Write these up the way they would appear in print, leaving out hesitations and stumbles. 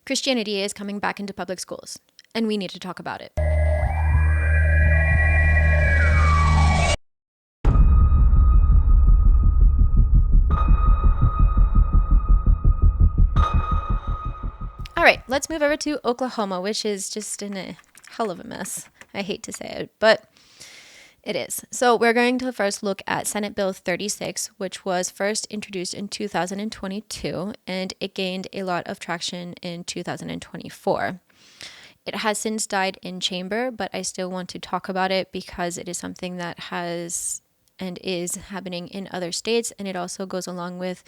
Christianity is coming back into public schools, and we need to talk about it. All right, let's move over to Oklahoma, which is just in a hell of a mess. I hate to say it, but it is. So we're going to first look at Senate Bill 36, which was first introduced in 2022, and it gained a lot of traction in 2024. It has since died in chamber, but I still want to talk about it because it is something that has and is happening in other states, and it also goes along with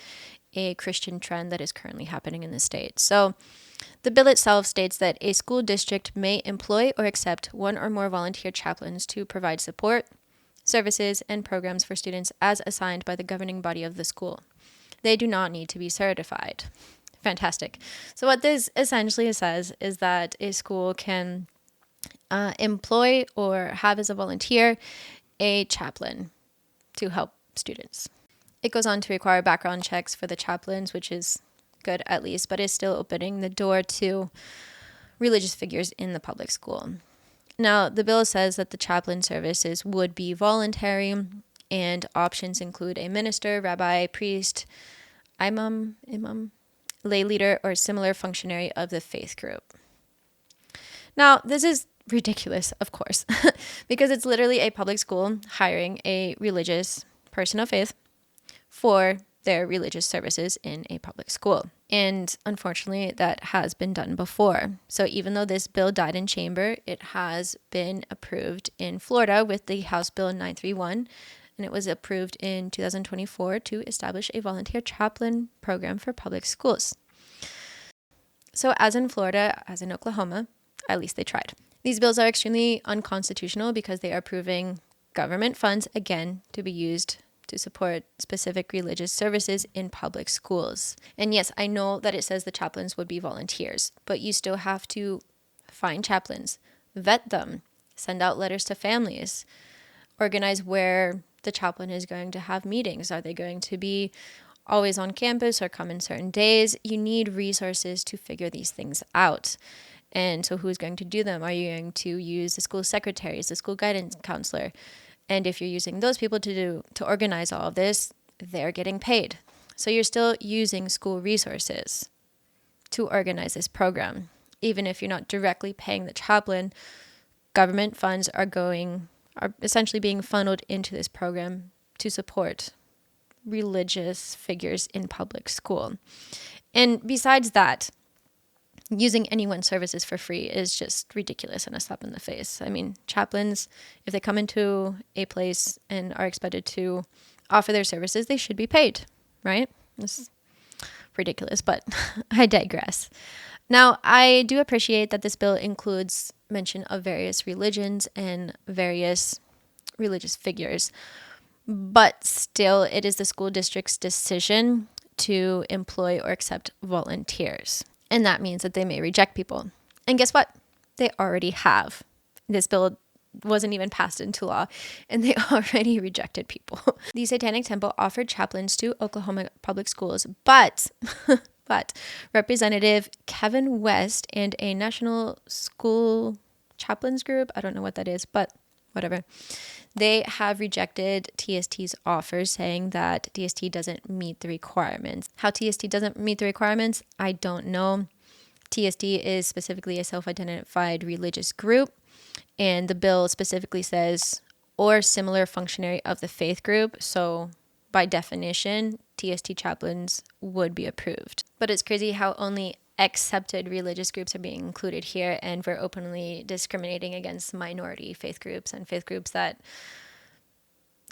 a Christian trend that is currently happening in the state. So the bill itself states that a school district may employ or accept one or more volunteer chaplains to provide support, services, and programs for students as assigned by the governing body of the school. They do not need to be certified. Fantastic. So what this essentially says is that a school can employ or have as a volunteer a chaplain to help students. It goes on to require background checks for the chaplains, which is good at least, but is still opening the door to religious figures in the public school. Now, the bill says that the chaplain services would be voluntary, and options include a minister, rabbi, priest, imam, lay leader, or similar functionary of the faith group. Now, this is ridiculous, of course, because it's literally a public school hiring a religious person of faith for their religious services in a public school. And unfortunately, that has been done before. So even though this bill died in chamber, it has been approved in Florida with the House Bill 931, and it was approved in 2024 to establish a volunteer chaplain program for public schools. So as in Florida, as in Oklahoma, at least they tried. These bills are extremely unconstitutional because they are approving government funds, again, to be used to support specific religious services in public schools. And yes, I know that it says the chaplains would be volunteers, but you still have to find chaplains, vet them, send out letters to families, organize where the chaplain is going to have meetings. Are they going to be always on campus or come in certain days? You need resources to figure these things out. And so who's going to do them? Are you going to use the school secretaries, the school guidance counselor? And if you're using those people to organize all of this, they're getting paid. So you're still using school resources to organize this program. Even if you're not directly paying the chaplain, government funds are essentially being funneled into this program to support religious figures in public school. And besides that, using anyone's services for free is just ridiculous and a slap in the face. I mean, chaplains, if they come into a place and are expected to offer their services, they should be paid, right? This is ridiculous, but I digress. Now, I do appreciate that this bill includes mention of various religions and various religious figures, but still, it is the school district's decision to employ or accept volunteers. And that means that they may reject people. And guess what? They already have. This bill wasn't even passed into law, and they already rejected people. The Satanic Temple offered chaplains to Oklahoma public schools, but Representative Kevin West and a national school chaplains group, I don't know what that is, but whatever, they have rejected TST's offers, saying that TST doesn't meet the requirements. How TST doesn't meet the requirements, I don't know. TST is specifically a self-identified religious group, and the bill specifically says, or similar functionary of the faith group. So by definition, TST chaplains would be approved. But it's crazy how only accepted religious groups are being included here, and we're openly discriminating against minority faith groups and faith groups that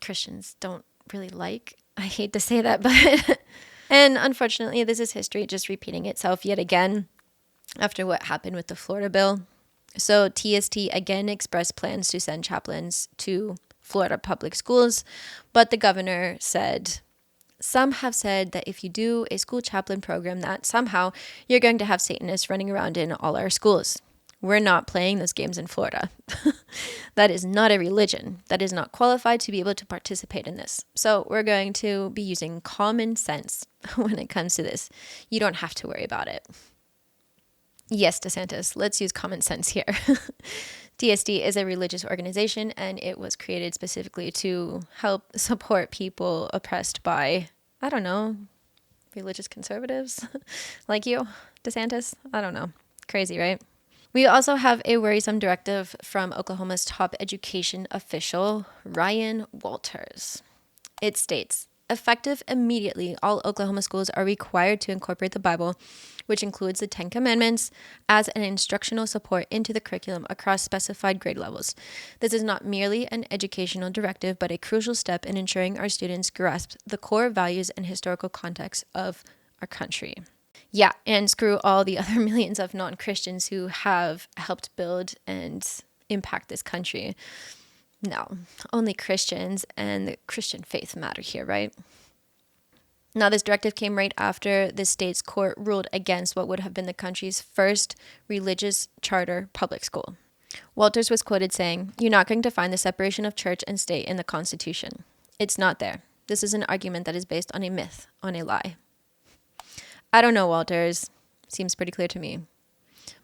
Christians don't really like. I hate to say that, but and unfortunately, this is history just repeating itself yet again after what happened with the Florida bill. So TST again expressed plans to send chaplains to Florida public schools, but the governor said, some have said that if you do a school chaplain program, that somehow you're going to have Satanists running around in all our schools. We're not playing those games in Florida. That is not a religion. That is not qualified to be able to participate in this. So we're going to be using common sense when it comes to this. You don't have to worry about it. Yes, DeSantis, let's use common sense here. DSD is a religious organization, and it was created specifically to help support people oppressed by, I don't know, religious conservatives like you, DeSantis. I don't know. Crazy, right? We also have a worrisome directive from Oklahoma's top education official, Ryan Walters. It states, effective immediately, all Oklahoma schools are required to incorporate the Bible, which includes the Ten Commandments, as an instructional support into the curriculum across specified grade levels. This is not merely an educational directive, but a crucial step in ensuring our students grasp the core values and historical context of our country. Yeah, and screw all the other millions of non-Christians who have helped build and impact this country. No, only Christians and the Christian faith matter here, right? Now, this directive came right after the state's court ruled against what would have been the country's first religious charter public school. Walters was quoted saying, "You're not going to find the separation of church and state in the Constitution. It's not there. This is an argument that is based on a myth, on a lie." I don't know, Walters. Seems pretty clear to me.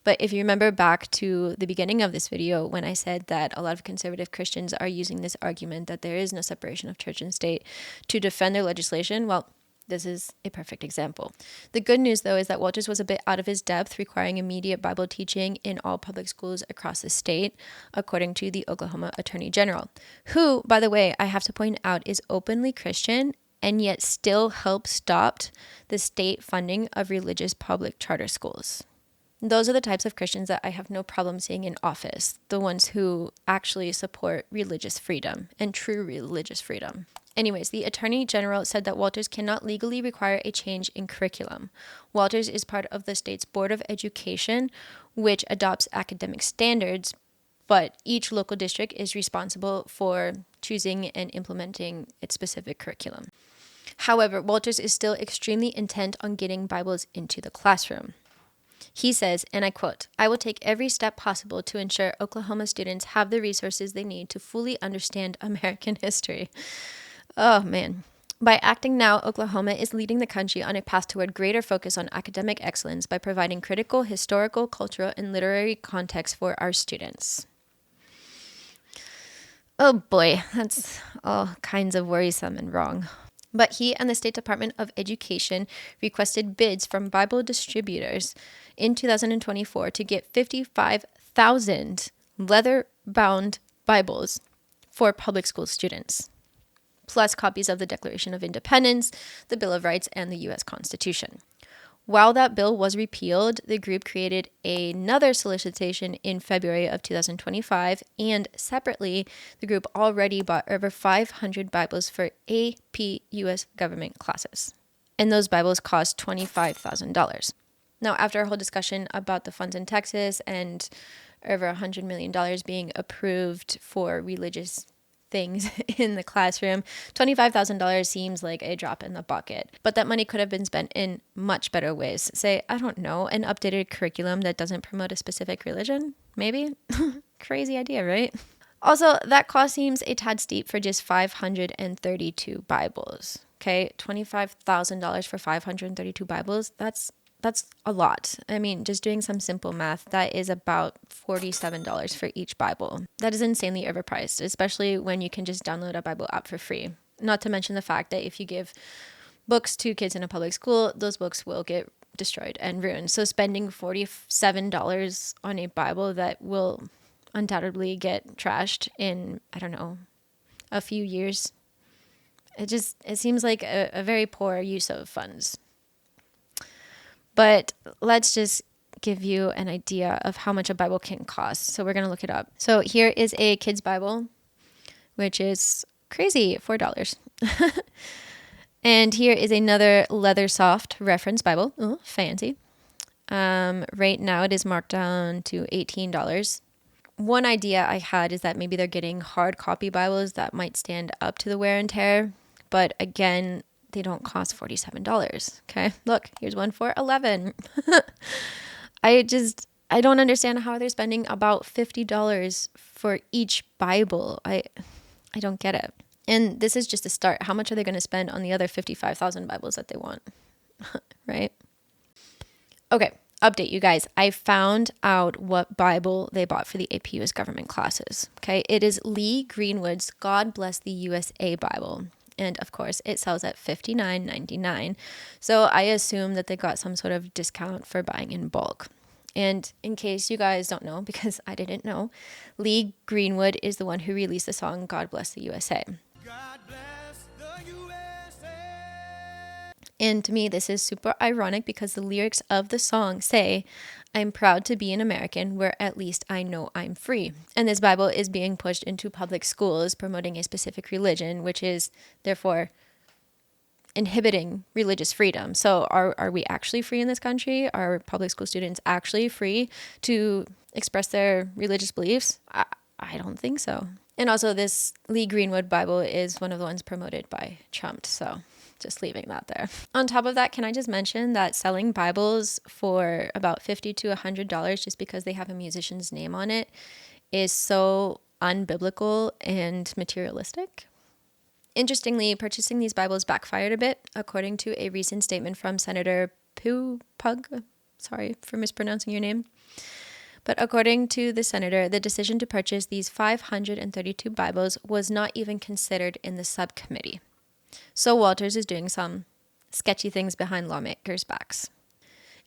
But if you remember back to the beginning of this video when I said that a lot of conservative Christians are using this argument that there is no separation of church and state to defend their legislation, well, this is a perfect example. The good news, though, is that Walters was a bit out of his depth, requiring immediate Bible teaching in all public schools across the state, according to the Oklahoma Attorney General, who, by the way, I have to point out, is openly Christian and yet still helps stop the state funding of religious public charter schools. Those are the types of Christians that I have no problem seeing in office, the ones who actually support religious freedom and true religious freedom. Anyways, the Attorney General said that Walters cannot legally require a change in curriculum. Walters is part of the state's Board of Education, which adopts academic standards, but each local district is responsible for choosing and implementing its specific curriculum. However, Walters is still extremely intent on getting Bibles into the classroom. He says, and I quote, "I will take every step possible to ensure Oklahoma students have the resources they need to fully understand American history." Oh, man. By acting now, Oklahoma is leading the country on a path toward greater focus on academic excellence by providing critical, historical, cultural, and literary context for our students. Oh boy, that's all kinds of worrisome and wrong. But he and the State Department of Education requested bids from Bible distributors in 2024 to get 55,000 leather-bound Bibles for public school students, plus copies of the Declaration of Independence, the Bill of Rights, and the U.S. Constitution. While that bill was repealed, the group created another solicitation in February of 2025, and separately, the group already bought over 500 Bibles for AP U.S. government classes. And those Bibles cost $25,000. Now, after a whole discussion about the funds in Texas and over $100 million being approved for religious things in the classroom, $25,000 seems like a drop in the bucket. But that money could have been spent in much better ways. Say, I don't know, an updated curriculum that doesn't promote a specific religion? Maybe? Crazy idea, right? Also, that cost seems a tad steep for just 532 Bibles. Okay, $25,000 for 532 Bibles, that's a lot. I mean, just doing some simple math, that is about $47 for each Bible. That is insanely overpriced, especially when you can just download a Bible app for free. Not to mention the fact that if you give books to kids in a public school, those books will get destroyed and ruined. So spending $47 on a Bible that will undoubtedly get trashed in, I don't know, a few years, it seems like a very poor use of funds. But let's just give you an idea of how much a Bible can cost. So we're going to look it up. So here is a kid's Bible, which is crazy, $4. And here is another leather soft reference Bible. Oh, fancy. Right now it is marked down to $18. One idea I had is that maybe they're getting hard copy Bibles that might stand up to the wear and tear. But again, they don't cost $47. Okay, look, here's one for $11. I don't understand how they're spending about $50 for each Bible. I don't get it. And this is just a start. How much are they going to spend on the other 55,000 Bibles that they want? Right? Okay, update, you guys. I found out what Bible they bought for the AP US government classes. Okay, it is Lee Greenwood's God Bless the USA Bible. And of course, it sells at $59.99. So I assume that they got some sort of discount for buying in bulk. And in case you guys don't know, because I didn't know, Lee Greenwood is the one who released the song God Bless the USA. God bless the USA. And to me, this is super ironic because the lyrics of the song say, I'm proud to be an American where at least I know I'm free. And this Bible is being pushed into public schools promoting a specific religion, which is therefore inhibiting religious freedom. So are we actually free in this country? Are public school students actually free to express their religious beliefs? I don't think so. And also this Lee Greenwood Bible is one of the ones promoted by Trump. So just leaving that there. On top of that, can I just mention that selling Bibles for about $50 to $100 just because they have a musician's name on it is so unbiblical and materialistic? Interestingly, purchasing these Bibles backfired a bit, according to a recent statement from Senator Pug. Sorry for mispronouncing your name. But according to the senator, the decision to purchase these 532 Bibles was not even considered in the subcommittee. So Walters is doing some sketchy things behind lawmakers' backs.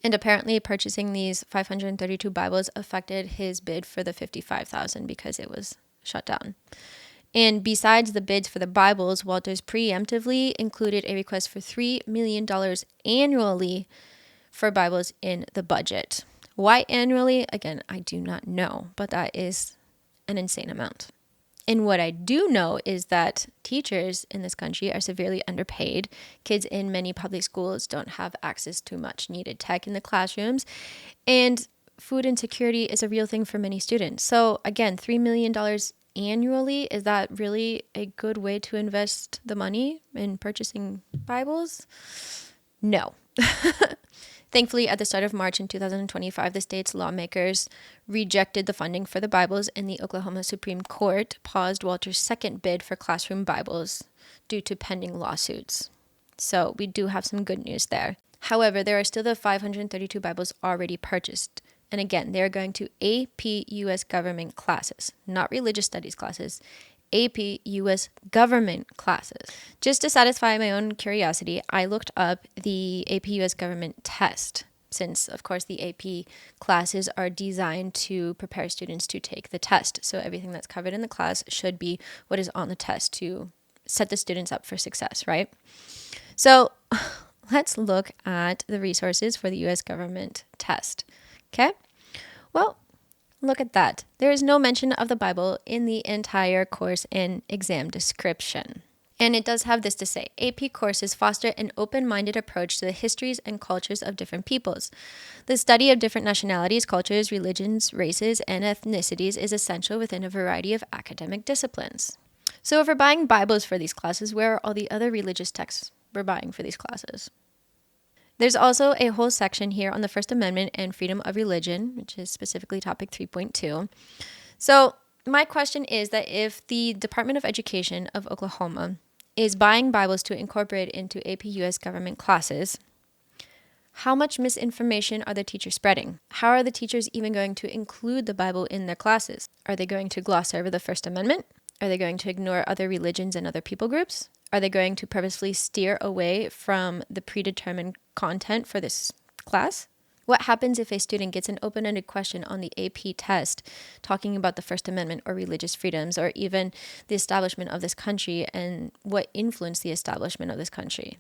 And apparently purchasing these 532 Bibles affected his bid for the $55,000 because it was shut down. And besides the bids for the Bibles, Walters preemptively included a request for $3 million annually for Bibles in the budget. Why annually? Again, I do not know, but that is an insane amount. And what I do know is that teachers in this country are severely underpaid. Kids in many public schools don't have access to much needed tech in the classrooms. And food insecurity is a real thing for many students. So again, $3 million annually, is that really a good way to invest the money in purchasing Bibles? No. Thankfully, at the start of March in 2025, the state's lawmakers rejected the funding for the Bibles, and the Oklahoma Supreme Court paused Walter's second bid for classroom Bibles due to pending lawsuits. So we do have some good news there. However, there are still the 532 Bibles already purchased. And again, they are going to AP US government classes, not religious studies classes, AP US government classes. Just to satisfy my own curiosity, I looked up the AP US government test, since, of course, the AP classes are designed to prepare students to take the test. So everything that's covered in the class should be what is on the test to set the students up for success, right? So let's look at the resources for the US government test. Okay? Well, look at that. There is no mention of the Bible in the entire course and exam description. And it does have this to say: AP courses foster an open-minded approach to the histories and cultures of different peoples. The study of different nationalities, cultures, religions, races, and ethnicities is essential within a variety of academic disciplines. So if we're buying Bibles for these classes, where are all the other religious texts we're buying for these classes? There's also a whole section here on the First Amendment and freedom of religion, which is specifically topic 3.2. So my question is that if the Department of Education of Oklahoma is buying Bibles to incorporate into AP US government classes, how much misinformation are the teachers spreading? How are the teachers even going to include the Bible in their classes? Are they going to gloss over the First Amendment? Are they going to ignore other religions and other people groups? Are they going to purposefully steer away from the predetermined content for this class? What happens if a student gets an open-ended question on the AP test talking about the First Amendment or religious freedoms, or even the establishment of this country and what influenced the establishment of this country?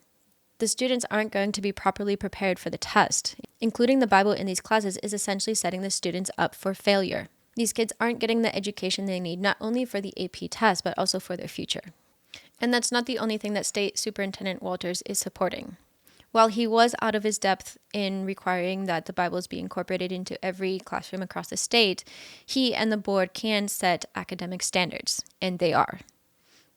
The students aren't going to be properly prepared for the test. Including the Bible in these classes is essentially setting the students up for failure. These kids aren't getting the education they need, not only for the AP test, but also for their future. And that's not the only thing that State Superintendent Walters is supporting. While he was out of his depth in requiring that the Bibles be incorporated into every classroom across the state, he and the board can set academic standards, and they are.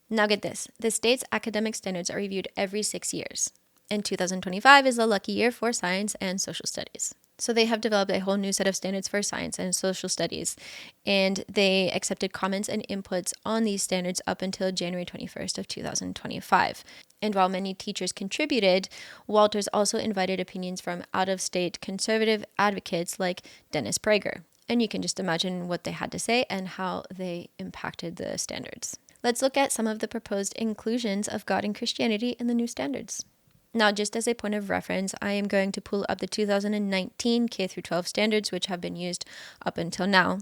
Now get this, the state's academic standards are reviewed every 6 years, and 2025 is a lucky year for science and social studies. So they have developed a whole new set of standards for science and social studies, and they accepted comments and inputs on these standards up until January 21st of 2025. And while many teachers contributed, Walters also invited opinions from out-of-state conservative advocates like Dennis Prager. And you can just imagine what they had to say and how they impacted the standards. Let's look at some of the proposed inclusions of God and Christianity in the new standards. Now, just as a point of reference, I am going to pull up the 2019 K through 12 standards, which have been used up until now.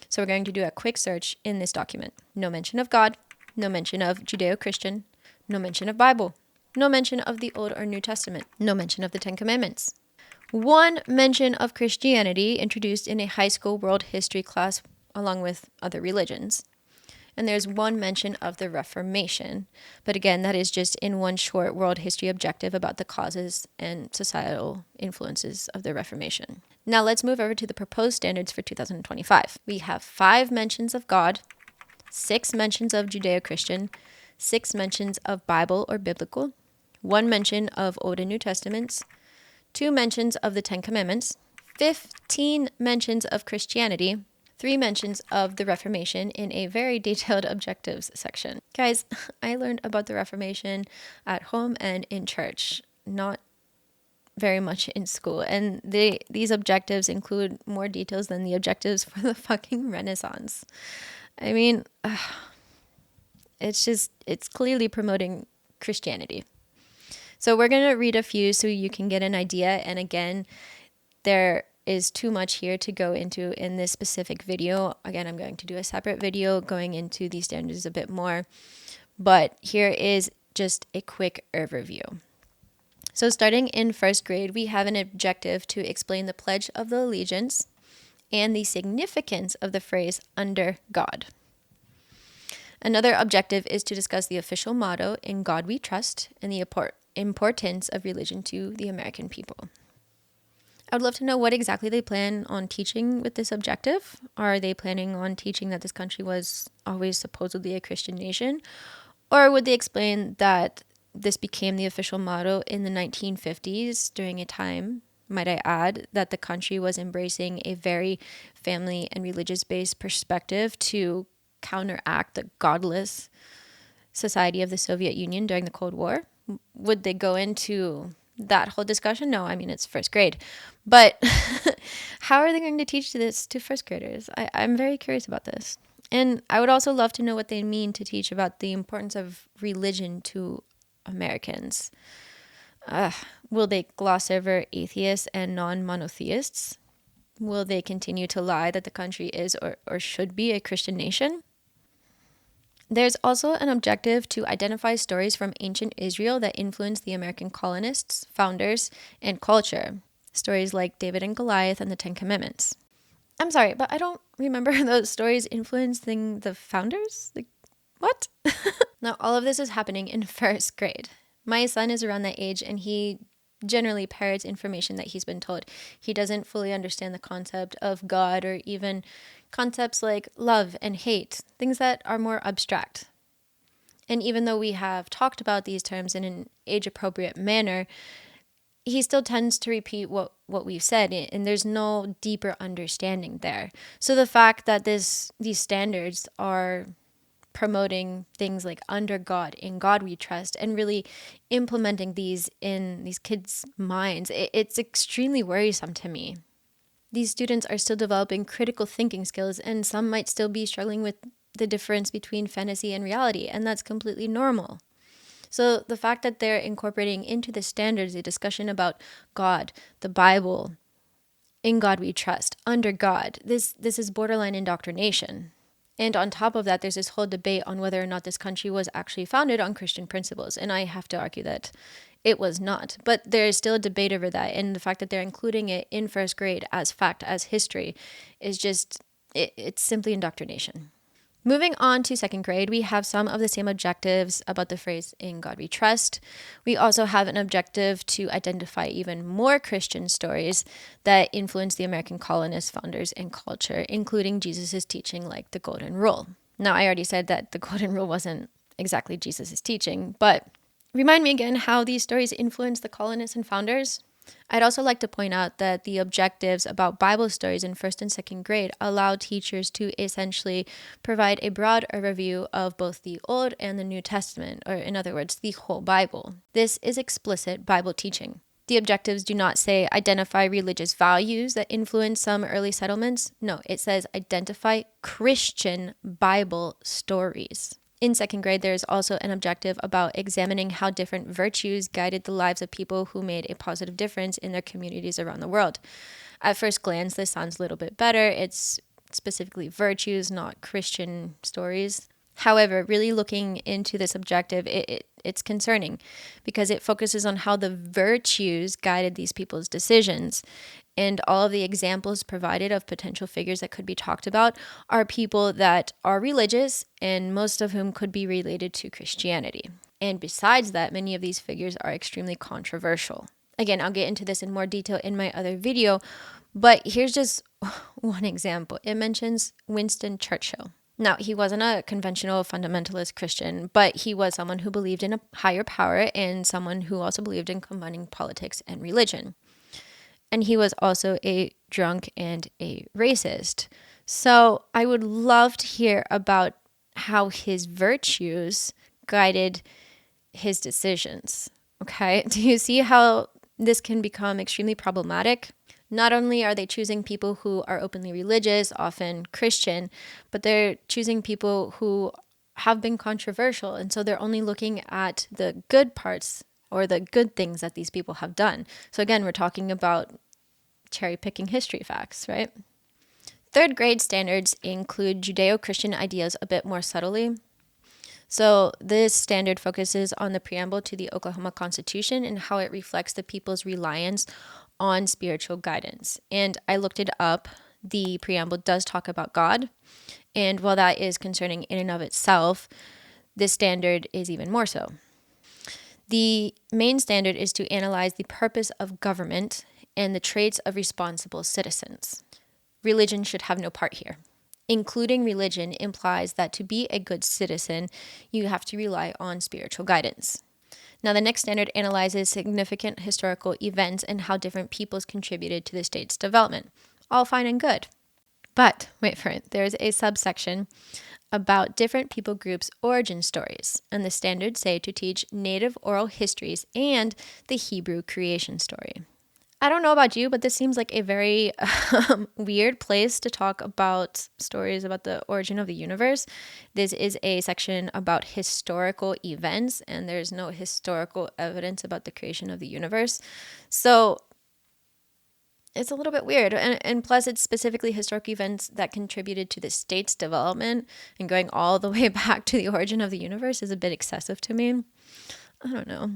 So we're going to do a quick search in this document. No mention of God, no mention of Judeo-Christian, no mention of Bible, no mention of the Old or New Testament, no mention of the Ten Commandments. One mention of Christianity introduced in a high school world history class along with other religions. And there's one mention of the Reformation. But again, that is just in one short world history objective about the causes and societal influences of the Reformation. Now let's move over to the proposed standards for 2025. We have 5 mentions of God, 6 mentions of Judeo-Christian, 6 mentions of Bible or biblical, 1 mention of Old and New Testaments, 2 mentions of the Ten Commandments, 15 mentions of Christianity, 3 mentions of the Reformation in a very detailed objectives section. Guys, I learned about the Reformation at home and in church, not very much in school. And these objectives include more details than the objectives for the fucking Renaissance. I mean, it's clearly promoting Christianity. So we're going to read a few so you can get an idea. And again, there is too much here to go into in this specific video. Again, I'm going to do a separate video going into these standards a bit more, but here is just a quick overview. So starting in first grade, we have an objective to explain the Pledge of the Allegiance and the significance of the phrase "under God." Another objective is to discuss the official motto, "In God We Trust," and the importance of religion to the American people. I would love to know what exactly they plan on teaching with this objective. Are they planning on teaching that this country was always supposedly a Christian nation? Or would they explain that this became the official motto in the 1950s during a time, might I add, that the country was embracing a very family and religious-based perspective to counteract the godless society of the Soviet Union during the Cold War? Would they go into that whole discussion? No, I mean, it's first grade. But how are they going to teach this to first graders? I'm very curious about this. And I would also love to know what they mean to teach about the importance of religion to Americans. Will they gloss over atheists and non-monotheists? Will they continue to lie that the country is or should be a Christian nation? There's also an objective to identify stories from ancient Israel that influenced the American colonists, founders, and culture. Stories like David and Goliath and the Ten Commandments. I'm sorry, but I don't remember those stories influencing the founders? Like, what? Now, all of this is happening in first grade. My son is around that age, and he generally parrots information that he's been told. He doesn't fully understand the concept of God or even concepts like love and hate, things that are more abstract. And even though we have talked about these terms in an age-appropriate manner, he still tends to repeat what we've said, and there's no deeper understanding there. So the fact that these standards are promoting things like "under God," "in God we trust," and really implementing these in these kids' minds, it's extremely worrisome to me. These students are still developing critical thinking skills, and some might still be struggling with the difference between fantasy and reality, and that's completely normal. So the fact that they're incorporating into the standards a discussion about God, the Bible, "in God we trust," "under God," this is borderline indoctrination. And on top of that, there's this whole debate on whether or not this country was actually founded on Christian principles. And I have to argue that it was not. But there is still a debate over that. And the fact that they're including it in first grade as fact, as history, is just, it's simply indoctrination. Moving on to second grade, we have some of the same objectives about the phrase "in God we trust." We also have an objective to identify even more Christian stories that influenced the American colonists, founders, and culture, including Jesus' teaching like the Golden Rule. Now, I already said that the Golden Rule wasn't exactly Jesus' teaching, but remind me again how these stories influenced the colonists and founders. I'd also like to point out that the objectives about Bible stories in first and second grade allow teachers to essentially provide a broad overview of both the Old and the New Testament, or in other words, the whole Bible. This is explicit Bible teaching. The objectives do not say identify religious values that influence some early settlements. No, it says identify Christian Bible stories. In second grade, there is also an objective about examining how different virtues guided the lives of people who made a positive difference in their communities around the world. At first glance, this sounds a little bit better. It's specifically virtues, not Christian stories. However, really looking into this objective, it's concerning because it focuses on how the virtues guided these people's decisions. And all of the examples provided of potential figures that could be talked about are people that are religious and most of whom could be related to Christianity. And besides that, many of these figures are extremely controversial. Again, I'll get into this in more detail in my other video, but here's just one example. It mentions Winston Churchill. Now, he wasn't a conventional fundamentalist Christian, but he was someone who believed in a higher power and someone who also believed in combining politics and religion. And he was also a drunk and a racist. So I would love to hear about how his virtues guided his decisions. Okay, do you see how this can become extremely problematic? Not only are they choosing people who are openly religious, often Christian, but they're choosing people who have been controversial. And so they're only looking at the good parts or the good things that these people have done. So again, we're talking about cherry picking history facts, right? Third grade standards include Judeo-Christian ideas a bit more subtly. So this standard focuses on the preamble to the Oklahoma Constitution and how it reflects the people's reliance on spiritual guidance. And I looked it up. The preamble does talk about God. And while that is concerning in and of itself, this standard is even more so. The main standard is to analyze the purpose of government and the traits of responsible citizens. Religion should have no part here. Including religion implies that to be a good citizen, you have to rely on spiritual guidance. Now, the next standard analyzes significant historical events and how different peoples contributed to the state's development. All fine and good. But, wait for it, there's a subsection about different people groups' origin stories, and the standards say to teach native oral histories and the Hebrew creation story. I don't know about you, but this seems like a very weird place to talk about stories about the origin of the universe. This is a section about historical events, and there's no historical evidence about the creation of the universe. So it's a little bit weird. And plus, it's specifically historical events that contributed to the state's development, and going all the way back to the origin of the universe is a bit excessive to me. I don't know.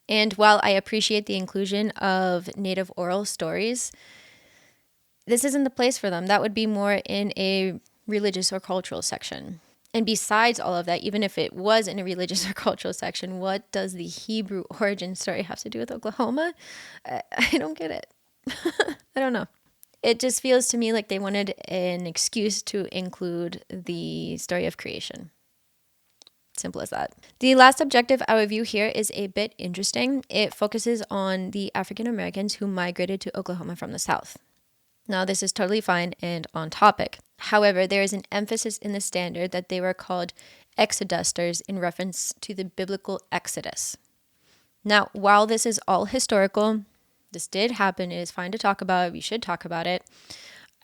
And while I appreciate the inclusion of native oral stories, this isn't the place for them. That would be more in a religious or cultural section. And besides all of that, even if it was in a religious or cultural section, what does the Hebrew origin story have to do with Oklahoma? I don't get it. I don't know. It just feels to me like they wanted an excuse to include the story of creation. Simple as that. The last objective I review here is a bit interesting. It focuses on the African Americans who migrated to Oklahoma from the South. Now, this is totally fine and on topic. However, there is an emphasis in the standard that they were called exodusters in reference to the biblical Exodus. Now, while this is all historical, this did happen, it is fine to talk about, we should talk about it.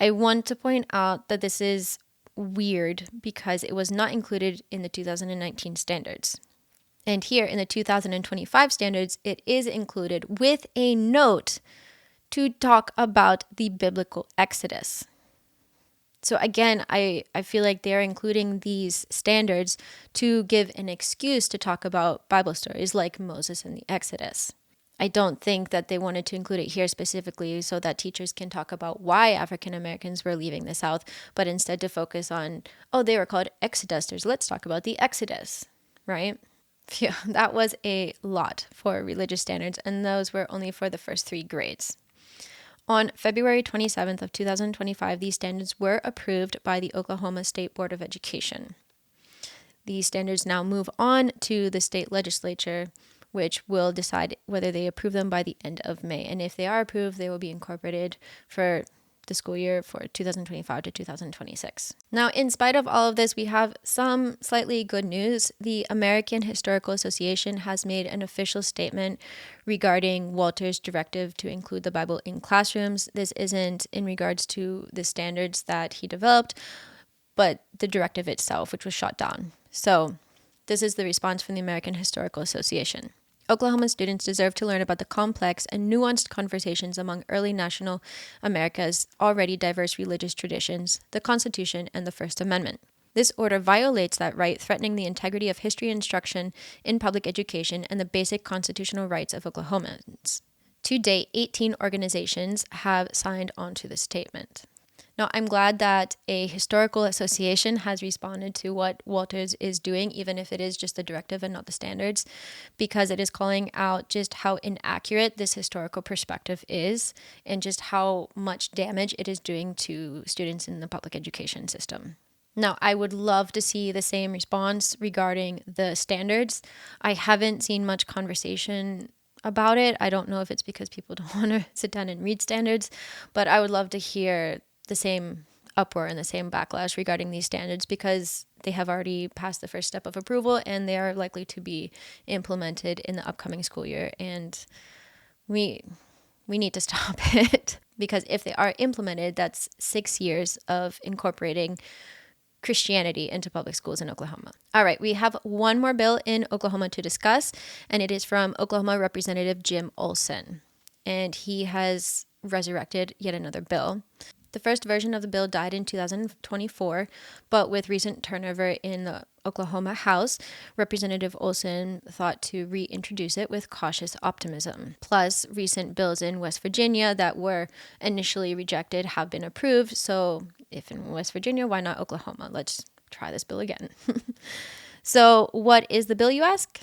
I want to point out that this is weird because it was not included in the 2019 standards. And here in the 2025 standards, it is included with a note to talk about the biblical Exodus. So again, I feel like they're including these standards to give an excuse to talk about Bible stories like Moses and the Exodus. I don't think that they wanted to include it here specifically so that teachers can talk about why African Americans were leaving the South, but instead to focus on, oh, they were called exodusters. Let's talk about the Exodus, right? Phew, that was a lot for religious standards, and those were only for the first 3 grades. On February 27th of 2025, these standards were approved by the Oklahoma State Board of Education. These standards now move on to the state legislature, which will decide whether they approve them by the end of May. And if they are approved, they will be incorporated for the school year for 2025 to 2026. Now, in spite of all of this, we have some slightly good news. The American Historical Association has made an official statement regarding Walter's directive to include the Bible in classrooms. This isn't in regards to the standards that he developed, but the directive itself, which was shot down. So this is the response from the American Historical Association. Oklahoma students deserve to learn about the complex and nuanced conversations among early national America's already diverse religious traditions, the Constitution, and the First Amendment. This order violates that right, threatening the integrity of history instruction in public education and the basic constitutional rights of Oklahomans. To date, 18 organizations have signed on to this statement. Now, I'm glad that a historical association has responded to what Walters is doing, even if it is just the directive and not the standards, because it is calling out just how inaccurate this historical perspective is and just how much damage it is doing to students in the public education system. Now, I would love to see the same response regarding the standards. I haven't seen much conversation about it. I don't know if it's because people don't want to sit down and read standards, but I would love to hear the same uproar and the same backlash regarding these standards, because they have already passed the first step of approval and they are likely to be implemented in the upcoming school year. And we need to stop it, because if they are implemented, that's 6 years of incorporating Christianity into public schools in Oklahoma. All right, we have one more bill in Oklahoma to discuss, and it is from Oklahoma Representative Jim Olson. And he has resurrected yet another bill. The first version of the bill died in 2024, but with recent turnover in the Oklahoma House, Representative Olson thought to reintroduce it with cautious optimism. Plus, recent bills in West Virginia that were initially rejected have been approved, so if in West Virginia, why not Oklahoma? Let's try this bill again. So what is the bill, you ask?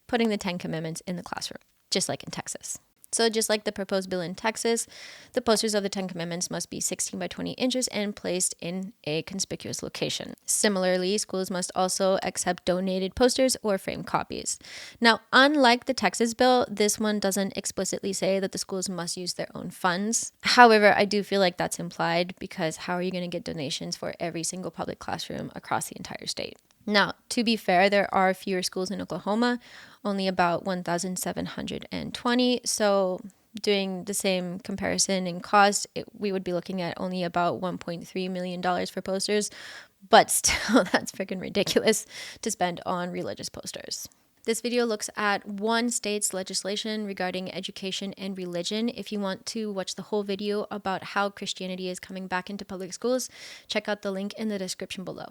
Putting the 10 Commandments in the classroom, just like in Texas. So just like the proposed bill in Texas, the posters of the 10 Commandments must be 16 by 20 inches and placed in a conspicuous location. Similarly, schools must also accept donated posters or framed copies. Now, unlike the Texas bill, this one doesn't explicitly say that the schools must use their own funds. However, I do feel like that's implied, because how are you going to get donations for every single public classroom across the entire state? Now, to be fair, there are fewer schools in Oklahoma, only about 1,720. So doing the same comparison in cost, we would be looking at only about $1.3 million for posters. But still, that's freaking ridiculous to spend on religious posters. This video looks at one state's legislation regarding education and religion. If you want to watch the whole video about how Christianity is coming back into public schools, check out the link in the description below.